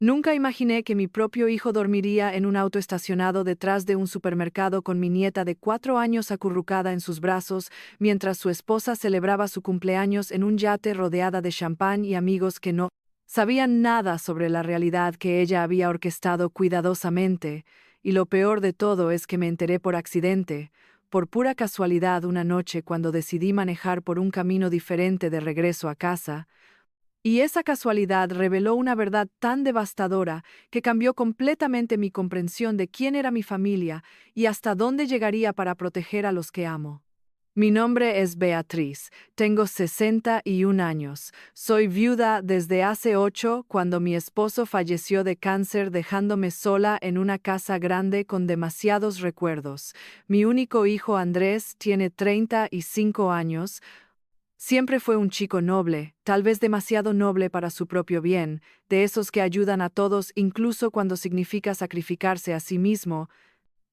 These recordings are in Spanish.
Nunca imaginé que mi propio hijo dormiría en un auto estacionado detrás de un supermercado con mi nieta de 4 años acurrucada en sus brazos, mientras su esposa celebraba su cumpleaños en un yate rodeada de champán y amigos que no sabían nada sobre la realidad que ella había orquestado cuidadosamente, y lo peor de todo es que me enteré por accidente, por pura casualidad una noche cuando decidí manejar por un camino diferente de regreso a casa. Y esa casualidad reveló una verdad tan devastadora que cambió completamente mi comprensión de quién era mi familia y hasta dónde llegaría para proteger a los que amo. Mi nombre es Beatriz, tengo 61 años, soy viuda desde hace 8 cuando mi esposo falleció de cáncer dejándome sola en una casa grande con demasiados recuerdos. Mi único hijo Andrés tiene 35 años. Siempre fue un chico noble, tal vez demasiado noble para su propio bien, de esos que ayudan a todos incluso cuando significa sacrificarse a sí mismo.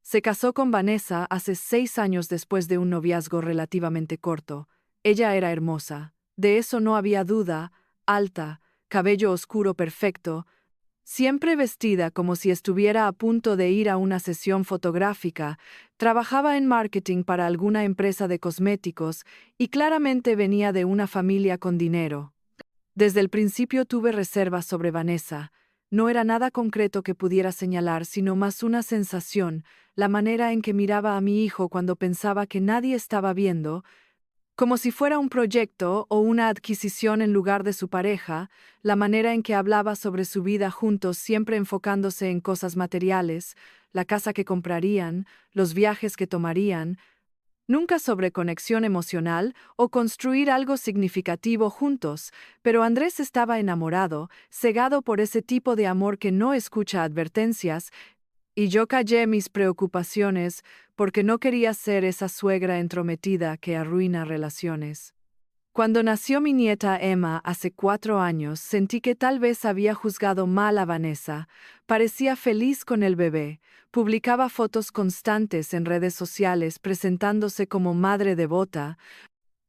Se casó con Vanessa hace 6 años después de un noviazgo relativamente corto. Ella era hermosa, de eso no había duda, alta, cabello oscuro perfecto, siempre vestida como si estuviera a punto de ir a una sesión fotográfica, trabajaba en marketing para alguna empresa de cosméticos y claramente venía de una familia con dinero. Desde el principio tuve reservas sobre Vanessa. No era nada concreto que pudiera señalar, sino más una sensación, la manera en que miraba a mi hijo cuando pensaba que nadie estaba viendo, como si fuera un proyecto o una adquisición en lugar de su pareja, la manera en que hablaba sobre su vida juntos siempre enfocándose en cosas materiales, la casa que comprarían, los viajes que tomarían, nunca sobre conexión emocional o construir algo significativo juntos, pero Andrés estaba enamorado, cegado por ese tipo de amor que no escucha advertencias, y yo callé mis preocupaciones porque no quería ser esa suegra entrometida que arruina relaciones. Cuando nació mi nieta Emma hace 4 años, sentí que tal vez había juzgado mal a Vanessa. Parecía feliz con el bebé, publicaba fotos constantes en redes sociales presentándose como madre devota,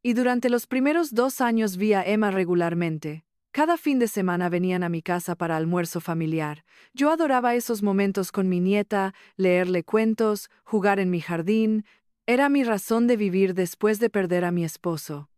y durante los primeros 2 años vi a Emma regularmente. Cada fin de semana venían a mi casa para almuerzo familiar. Yo adoraba esos momentos con mi nieta, leerle cuentos, jugar en mi jardín. Era mi razón de vivir después de perder a mi esposo.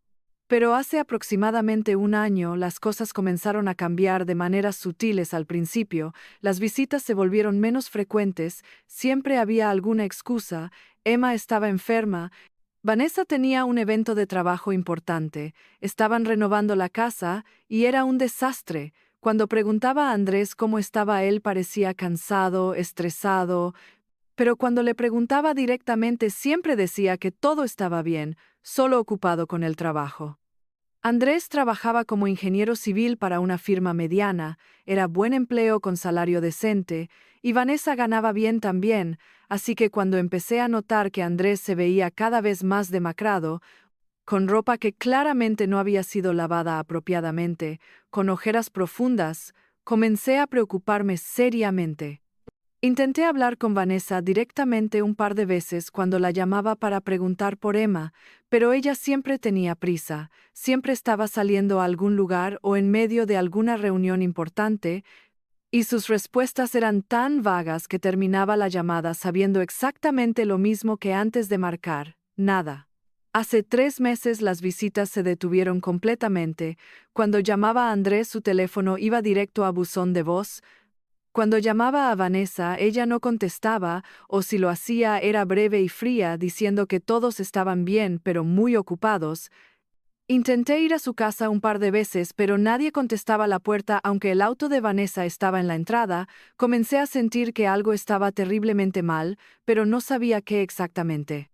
Pero hace aproximadamente un año las cosas comenzaron a cambiar de maneras sutiles al principio, las visitas se volvieron menos frecuentes, siempre había alguna excusa, Emma estaba enferma, Vanessa tenía un evento de trabajo importante, estaban renovando la casa y era un desastre. Cuando preguntaba a Andrés cómo estaba él parecía cansado, estresado, pero cuando le preguntaba directamente siempre decía que todo estaba bien, solo ocupado con el trabajo. Andrés trabajaba como ingeniero civil para una firma mediana, era buen empleo con salario decente, y Vanessa ganaba bien también, así que cuando empecé a notar que Andrés se veía cada vez más demacrado, con ropa que claramente no había sido lavada apropiadamente, con ojeras profundas, comencé a preocuparme seriamente. Intenté hablar con Vanessa directamente un par de veces cuando la llamaba para preguntar por Emma, pero ella siempre tenía prisa, siempre estaba saliendo a algún lugar o en medio de alguna reunión importante, y sus respuestas eran tan vagas que terminaba la llamada sabiendo exactamente lo mismo que antes de marcar, nada. Hace 3 meses las visitas se detuvieron completamente. Cuando llamaba a Andrés su teléfono iba directo a buzón de voz. Cuando llamaba a Vanessa, ella no contestaba, o si lo hacía era breve y fría, diciendo que todos estaban bien, pero muy ocupados. Intenté ir a su casa un par de veces, pero nadie contestaba la puerta aunque el auto de Vanessa estaba en la entrada. Comencé a sentir que algo estaba terriblemente mal, pero no sabía qué exactamente.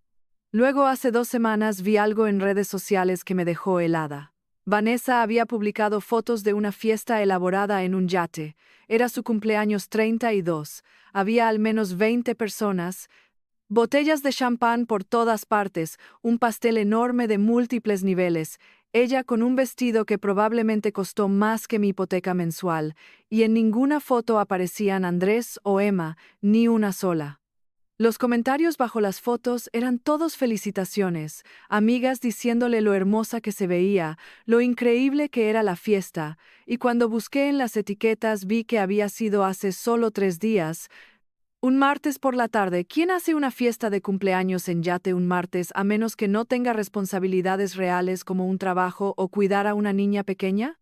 Luego, hace 2 semanas, vi algo en redes sociales que me dejó helada. Vanessa había publicado fotos de una fiesta elaborada en un yate. Era su cumpleaños 32. Había al menos 20 personas, botellas de champán por todas partes, un pastel enorme de múltiples niveles, ella con un vestido que probablemente costó más que mi hipoteca mensual, y en ninguna foto aparecían Andrés o Emma, ni una sola. Los comentarios bajo las fotos eran todos felicitaciones, amigas diciéndole lo hermosa que se veía, lo increíble que era la fiesta, y cuando busqué en las etiquetas vi que había sido hace solo 3 días. Un martes por la tarde. ¿Quién hace una fiesta de cumpleaños en yate un martes a menos que no tenga responsabilidades reales como un trabajo o cuidar a una niña pequeña?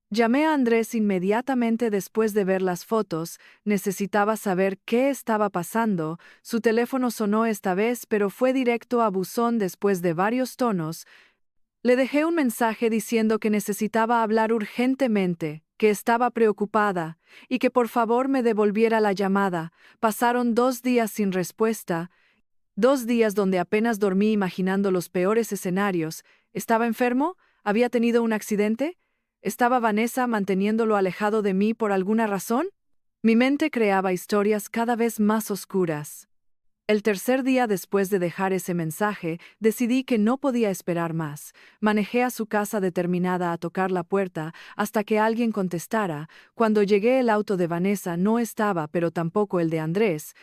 Llamé a Andrés inmediatamente después de ver las fotos. Necesitaba saber qué estaba pasando. Su teléfono sonó esta vez, pero fue directo a buzón después de varios tonos. Le dejé un mensaje diciendo que necesitaba hablar urgentemente, que estaba preocupada, y que por favor me devolviera la llamada. Pasaron 2 días sin respuesta, 2 días donde apenas dormí imaginando los peores escenarios. ¿Estaba enfermo? ¿Había tenido un accidente? ¿Estaba Vanessa manteniéndolo alejado de mí por alguna razón? Mi mente creaba historias cada vez más oscuras. El tercer día después de dejar ese mensaje, decidí que no podía esperar más. Manejé a su casa determinada a tocar la puerta hasta que alguien contestara. Cuando llegué, el auto de Vanessa no estaba, pero tampoco el de Andrés.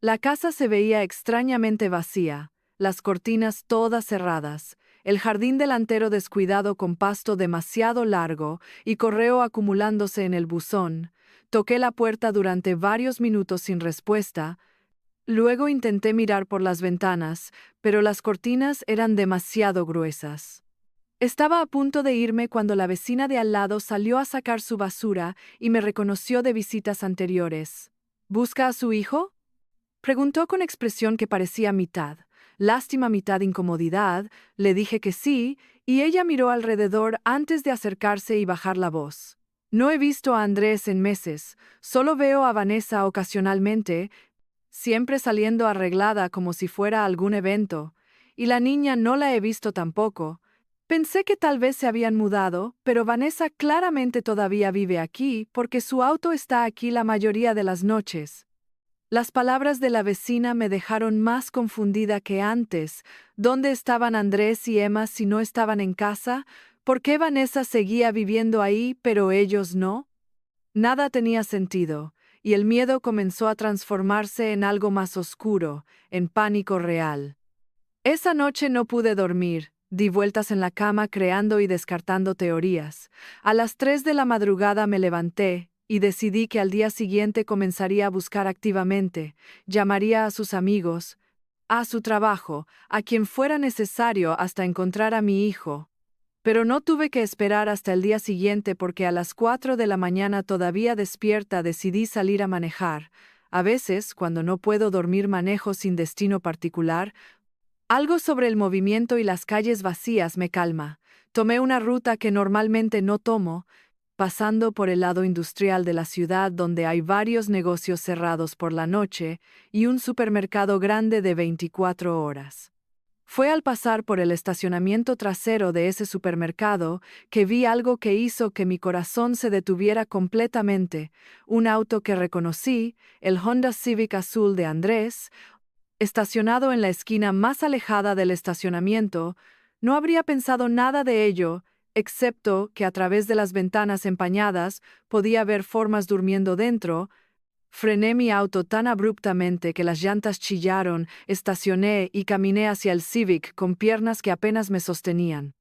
La casa se veía extrañamente vacía, las cortinas todas cerradas, el jardín delantero descuidado con pasto demasiado largo y correo acumulándose en el buzón. Toqué la puerta durante varios minutos sin respuesta. Luego intenté mirar por las ventanas, pero las cortinas eran demasiado gruesas. Estaba a punto de irme cuando la vecina de al lado salió a sacar su basura y me reconoció de visitas anteriores. ¿Busca a su hijo?, preguntó con expresión que parecía mitad lástima, mitad incomodidad. Le dije que sí, y ella miró alrededor antes de acercarse y bajar la voz. No he visto a Andrés en meses, solo veo a Vanessa ocasionalmente, siempre saliendo arreglada como si fuera algún evento, y la niña no la he visto tampoco. Pensé que tal vez se habían mudado, pero Vanessa claramente todavía vive aquí porque su auto está aquí la mayoría de las noches. Las palabras de la vecina me dejaron más confundida que antes. ¿Dónde estaban Andrés y Emma si no estaban en casa? ¿Por qué Vanessa seguía viviendo ahí, pero ellos no? Nada tenía sentido, y el miedo comenzó a transformarse en algo más oscuro, en pánico real. Esa noche no pude dormir. Di vueltas en la cama creando y descartando teorías. A las 3 de la madrugada me levanté y decidí que al día siguiente comenzaría a buscar activamente. Llamaría a sus amigos, a su trabajo, a quien fuera necesario hasta encontrar a mi hijo. Pero no tuve que esperar hasta el día siguiente porque a las 4 de la mañana, todavía despierta, decidí salir a manejar. A veces, cuando no puedo dormir, manejo sin destino particular. Algo sobre el movimiento y las calles vacías me calma. Tomé una ruta que normalmente no tomo, pasando por el lado industrial de la ciudad donde hay varios negocios cerrados por la noche y un supermercado grande de 24 horas. Fue al pasar por el estacionamiento trasero de ese supermercado que vi algo que hizo que mi corazón se detuviera completamente: un auto que reconocí, el Honda Civic azul de Andrés, estacionado en la esquina más alejada del estacionamiento. No habría pensado nada de ello, excepto que a través de las ventanas empañadas podía ver formas durmiendo dentro. Frené mi auto tan abruptamente que las llantas chillaron, estacioné y caminé hacia el Civic con piernas que apenas me sostenían.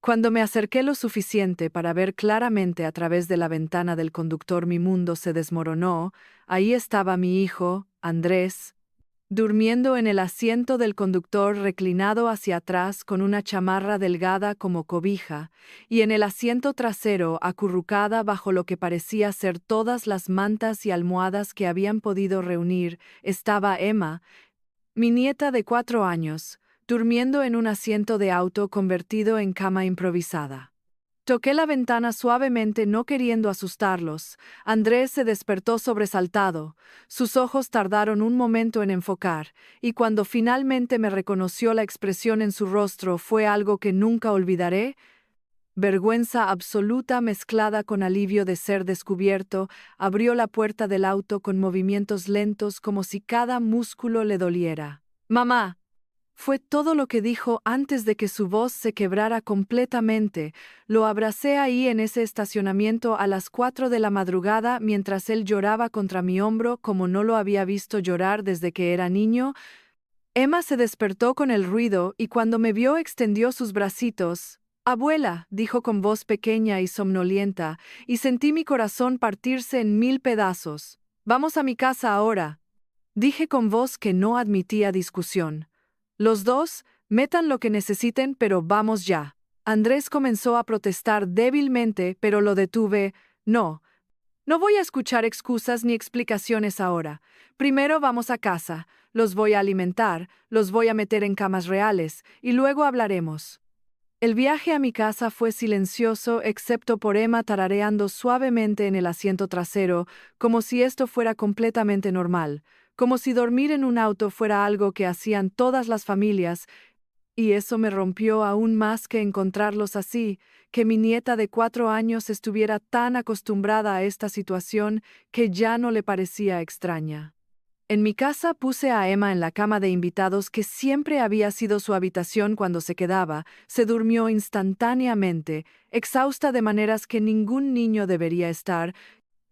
Cuando me acerqué lo suficiente para ver claramente a través de la ventana del conductor, mi mundo se desmoronó. Ahí estaba mi hijo, Andrés, durmiendo en el asiento del conductor, reclinado hacia atrás con una chamarra delgada como cobija, y en el asiento trasero, acurrucada bajo lo que parecía ser todas las mantas y almohadas que habían podido reunir, estaba Emma, mi nieta de 4 años, durmiendo en un asiento de auto convertido en cama improvisada. Toqué la ventana suavemente, no queriendo asustarlos. Andrés se despertó sobresaltado. Sus ojos tardaron un momento en enfocar, y cuando finalmente me reconoció, la expresión en su rostro fue algo que nunca olvidaré: vergüenza absoluta mezclada con alivio de ser descubierto. Abrió la puerta del auto con movimientos lentos como si cada músculo le doliera. «Mamá», Fue todo lo que dijo antes de que su voz se quebrara completamente. Lo abracé ahí en ese estacionamiento a las 4 de la madrugada mientras él lloraba contra mi hombro como no lo había visto llorar desde que era niño. Emma se despertó con el ruido y cuando me vio extendió sus bracitos. Abuela, dijo con voz pequeña y somnolienta, y sentí mi corazón partirse en 1000 pedazos. Vamos a mi casa ahora. Dije con voz que no admitía discusión. Los dos, metan lo que necesiten, pero vamos ya. Andrés comenzó a protestar débilmente, pero lo detuve. No, no voy a escuchar excusas ni explicaciones ahora. Primero vamos a casa, los voy a alimentar, los voy a meter en camas reales, y luego hablaremos. El viaje a mi casa fue silencioso excepto por Emma tarareando suavemente en el asiento trasero, como si esto fuera completamente normal, como si dormir en un auto fuera algo que hacían todas las familias, y eso me rompió aún más que encontrarlos así, que mi nieta de 4 años estuviera tan acostumbrada a esta situación que ya no le parecía extraña. En mi casa puse a Emma en la cama de invitados que siempre había sido su habitación cuando se quedaba, se durmió instantáneamente, exhausta de maneras que ningún niño debería estar.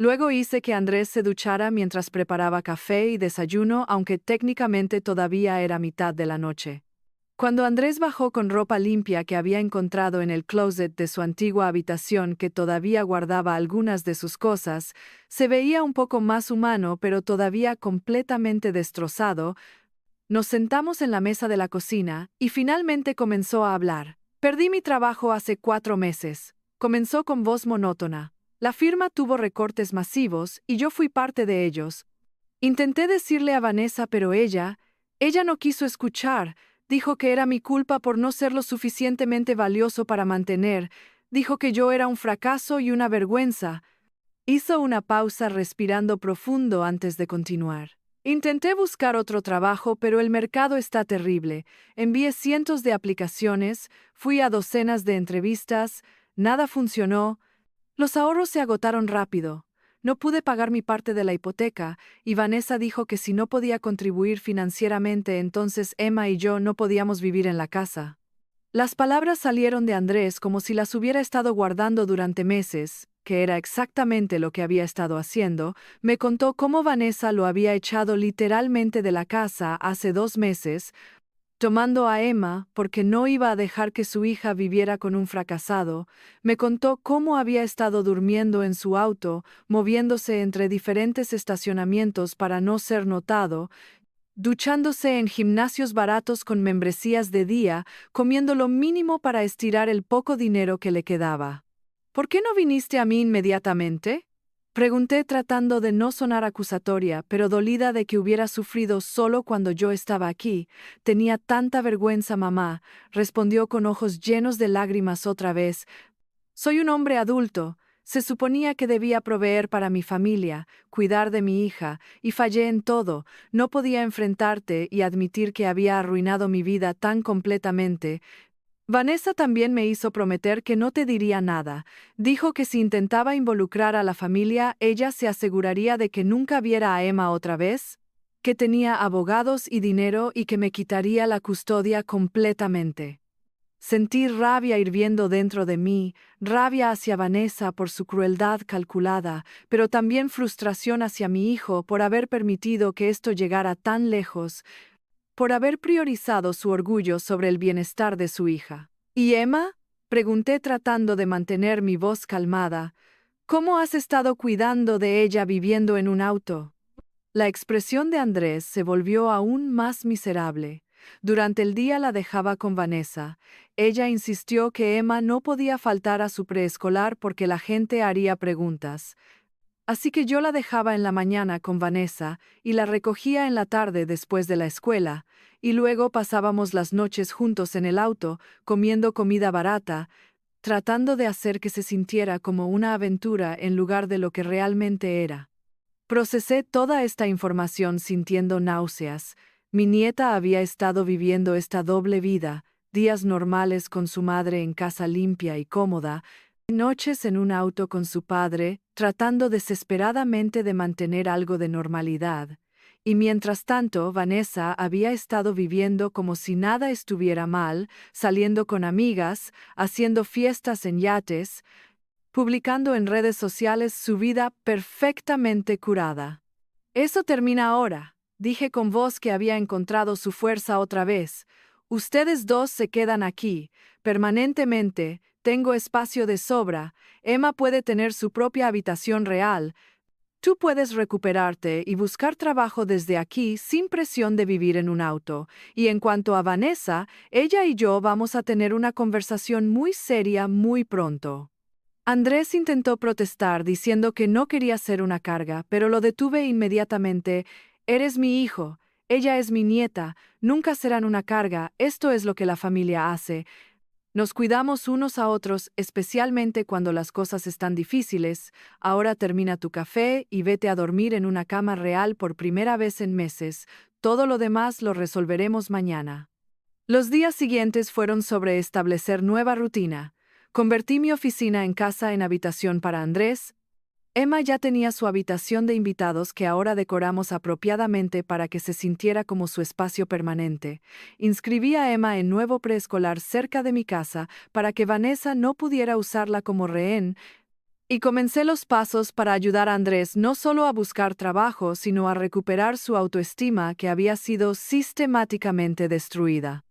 Luego hice que Andrés se duchara mientras preparaba café y desayuno, aunque técnicamente todavía era mitad de la noche. Cuando Andrés bajó con ropa limpia que había encontrado en el closet de su antigua habitación que todavía guardaba algunas de sus cosas, se veía un poco más humano pero todavía completamente destrozado. Nos sentamos en la mesa de la cocina y finalmente comenzó a hablar. Perdí mi trabajo hace 4 meses. Comenzó con voz monótona. La firma tuvo recortes masivos y yo fui parte de ellos. Intenté decirle a Vanessa, pero ella no quiso escuchar. Dijo que era mi culpa por no ser lo suficientemente valioso para mantener. Dijo que yo era un fracaso y una vergüenza. Hizo una pausa respirando profundo antes de continuar. Intenté buscar otro trabajo, pero el mercado está terrible. Envié cientos de aplicaciones, fui a docenas de entrevistas, nada funcionó. Los ahorros se agotaron rápido. No pude pagar mi parte de la hipoteca, y Vanessa dijo que si no podía contribuir financieramente, entonces Emma y yo no podíamos vivir en la casa. Las palabras salieron de Andrés como si las hubiera estado guardando durante meses, que era exactamente lo que había estado haciendo. Me contó cómo Vanessa lo había echado literalmente de la casa hace 2 meses, tomando a Emma porque no iba a dejar que su hija viviera con un fracasado. Me contó cómo había estado durmiendo en su auto, moviéndose entre diferentes estacionamientos para no ser notado, duchándose en gimnasios baratos con membresías de día, comiendo lo mínimo para estirar el poco dinero que le quedaba. ¿Por qué no viniste a mí inmediatamente? Pregunté tratando de no sonar acusatoria, pero dolida de que hubiera sufrido solo cuando yo estaba aquí. Tenía tanta vergüenza, mamá, respondió con ojos llenos de lágrimas otra vez. Soy un hombre adulto. Se suponía que debía proveer para mi familia, cuidar de mi hija, y fallé en todo. No podía enfrentarte y admitir que había arruinado mi vida tan completamente. Vanessa también me hizo prometer que no te diría nada. Dijo que si intentaba involucrar a la familia, ella se aseguraría de que nunca viera a Emma otra vez, que tenía abogados y dinero y que me quitaría la custodia completamente. Sentí rabia hirviendo dentro de mí, rabia hacia Vanessa por su crueldad calculada, pero también frustración hacia mi hijo por haber permitido que esto llegara tan lejos, por haber priorizado su orgullo sobre el bienestar de su hija. ¿Y Emma? Pregunté tratando de mantener mi voz calmada. ¿Cómo has estado cuidando de ella viviendo en un auto? La expresión de Andrés se volvió aún más miserable. Durante el día la dejaba con Vanessa. Ella insistió que Emma no podía faltar a su preescolar porque la gente haría preguntas. Así que yo la dejaba en la mañana con Vanessa y la recogía en la tarde después de la escuela, y luego pasábamos las noches juntos en el auto, comiendo comida barata, tratando de hacer que se sintiera como una aventura en lugar de lo que realmente era. Procesé toda esta información sintiendo náuseas. Mi nieta había estado viviendo esta doble vida, días normales con su madre en casa limpia y cómoda, noches en un auto con su padre, tratando desesperadamente de mantener algo de normalidad, y mientras tanto Vanessa había estado viviendo como si nada estuviera mal, saliendo con amigas, haciendo fiestas en yates, publicando en redes sociales su vida perfectamente curada. Eso termina ahora, dije con voz que había encontrado su fuerza otra vez. Ustedes dos se quedan aquí, permanentemente, tengo espacio de sobra, Emma puede tener su propia habitación real. Tú puedes recuperarte y buscar trabajo desde aquí sin presión de vivir en un auto. Y en cuanto a Vanessa, ella y yo vamos a tener una conversación muy seria muy pronto. Andrés intentó protestar diciendo que no quería ser una carga, pero lo detuve inmediatamente. Eres mi hijo, ella es mi nieta, nunca serán una carga, esto es lo que la familia hace. Nos cuidamos unos a otros, especialmente cuando las cosas están difíciles. Ahora termina tu café y vete a dormir en una cama real por primera vez en meses. Todo lo demás lo resolveremos mañana. Los días siguientes fueron sobre establecer nueva rutina. Convertí mi oficina en casa en habitación para Andrés. Emma ya tenía su habitación de invitados que ahora decoramos apropiadamente para que se sintiera como su espacio permanente. Inscribí a Emma en nuevo preescolar cerca de mi casa para que Vanessa no pudiera usarla como rehén, y comencé los pasos para ayudar a Andrés no solo a buscar trabajo, sino a recuperar su autoestima que había sido sistemáticamente destruida.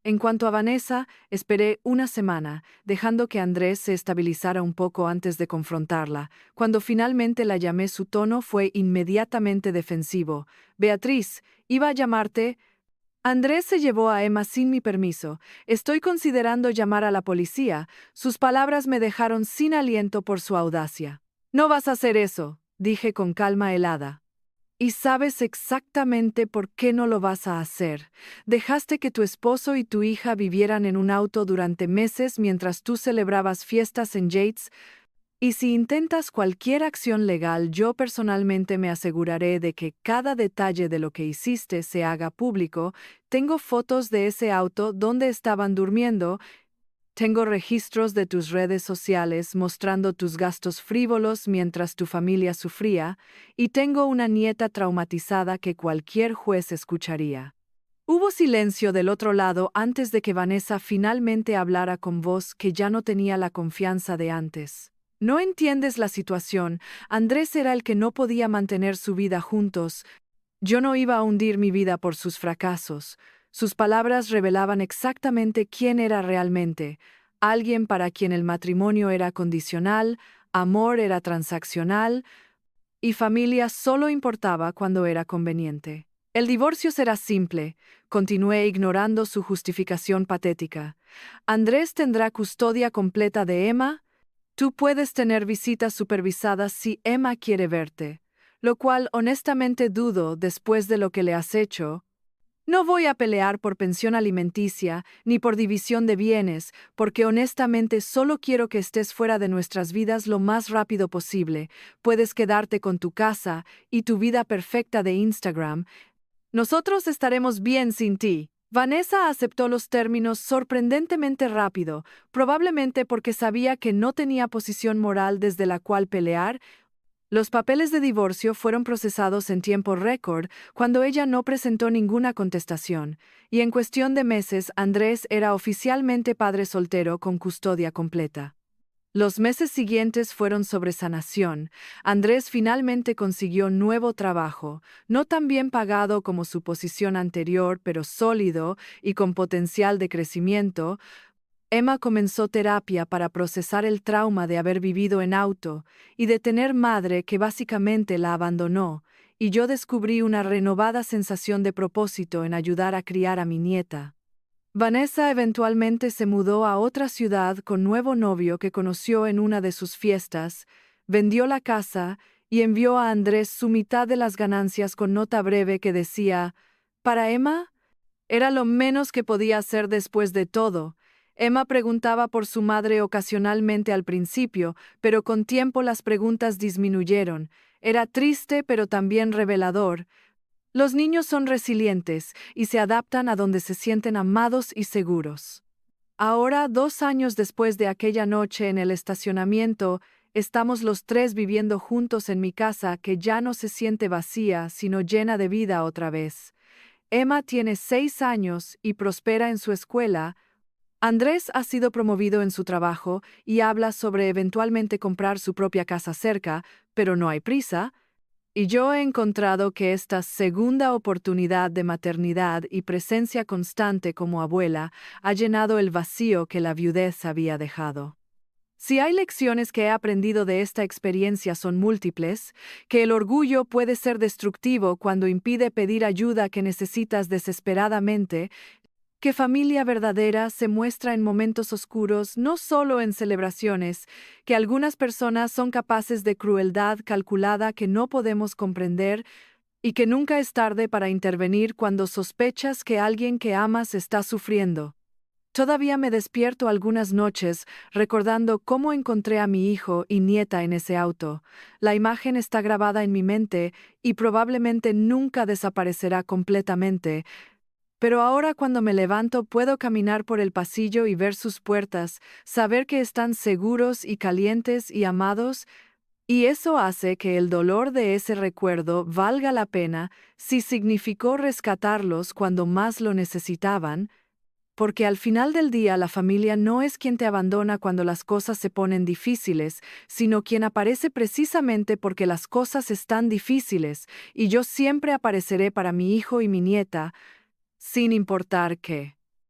En cuanto a Vanessa, esperé una semana, dejando que Andrés se estabilizara un poco antes de confrontarla. Cuando finalmente la llamé, su tono fue inmediatamente defensivo. Beatriz, iba a llamarte. Andrés se llevó a Emma sin mi permiso. Estoy considerando llamar a la policía. Sus palabras me dejaron sin aliento por su audacia. No vas a hacer eso, dije con calma helada. Y sabes exactamente por qué no lo vas a hacer. Dejaste que tu esposo y tu hija vivieran en un auto durante meses mientras tú celebrabas fiestas en Yates, y si intentas cualquier acción legal, yo personalmente me aseguraré de que cada detalle de lo que hiciste se haga público. Tengo fotos de ese auto donde estaban durmiendo. Tengo registros de tus redes sociales mostrando tus gastos frívolos mientras tu familia sufría, y tengo una nieta traumatizada que cualquier juez escucharía. Hubo silencio del otro lado antes de que Vanessa finalmente hablara con voz que ya no tenía la confianza de antes. No entiendes la situación. Andrés era el que no podía mantener su vida juntos. Yo no iba a hundir mi vida por sus fracasos. Sus palabras revelaban exactamente quién era realmente, alguien para quien el matrimonio era condicional, amor era transaccional, y familia solo importaba cuando era conveniente. El divorcio será simple, continué ignorando su justificación patética. Andrés tendrá custodia completa de Emma. Tú puedes tener visitas supervisadas si Emma quiere verte, lo cual honestamente dudo después de lo que le has hecho. No voy a pelear por pensión alimenticia ni por división de bienes, porque honestamente solo quiero que estés fuera de nuestras vidas lo más rápido posible. Puedes quedarte con tu casa y tu vida perfecta de Instagram. Nosotros estaremos bien sin ti. Vanessa aceptó los términos sorprendentemente rápido, probablemente porque sabía que no tenía posición moral desde la cual pelear. Los papeles de divorcio fueron procesados en tiempo récord cuando ella no presentó ninguna contestación, y en cuestión de meses Andrés era oficialmente padre soltero con custodia completa. Los meses siguientes fueron sobre sanación. Andrés finalmente consiguió nuevo trabajo, no tan bien pagado como su posición anterior, pero sólido y con potencial de crecimiento. Emma comenzó terapia para procesar el trauma de haber vivido en auto y de tener madre que básicamente la abandonó, y yo descubrí una renovada sensación de propósito en ayudar a criar a mi nieta. Vanessa eventualmente se mudó a otra ciudad con nuevo novio que conoció en una de sus fiestas, vendió la casa y envió a Andrés su mitad de las ganancias con nota breve que decía: «Para Emma, era lo menos que podía hacer después de todo». Emma preguntaba por su madre ocasionalmente al principio, pero con tiempo las preguntas disminuyeron. Era triste, pero también revelador. Los niños son resilientes y se adaptan a donde se sienten amados y seguros. Ahora, 2 años después de aquella noche en el estacionamiento, Estamos los tres viviendo juntos en mi casa que ya no se siente vacía, sino llena de vida otra vez. Emma tiene 6 años y prospera en su escuela. Andrés ha sido promovido en su trabajo y habla sobre eventualmente comprar su propia casa cerca, pero no hay prisa. Y yo he encontrado que esta segunda oportunidad de maternidad y presencia constante como abuela ha llenado el vacío que la viudez había dejado. Si hay lecciones que he aprendido de esta experiencia son múltiples, que el orgullo puede ser destructivo cuando impide pedir ayuda que necesitas desesperadamente, que familia verdadera se muestra en momentos oscuros, no solo en celebraciones, que algunas personas son capaces de crueldad calculada que no podemos comprender y que nunca es tarde para intervenir cuando sospechas que alguien que amas está sufriendo. Todavía me despierto algunas noches recordando cómo encontré a mi hijo y nieta en ese auto. La imagen está grabada en mi mente y probablemente nunca desaparecerá completamente. Pero ahora cuando me levanto puedo caminar por el pasillo y ver sus puertas, saber que están seguros y calientes y amados, y eso hace que el dolor de ese recuerdo valga la pena si significó rescatarlos cuando más lo necesitaban, porque al final del día la familia no es quien te abandona cuando las cosas se ponen difíciles, sino quien aparece precisamente porque las cosas están difíciles, y yo siempre apareceré para mi hijo y mi nieta, sin importar qué.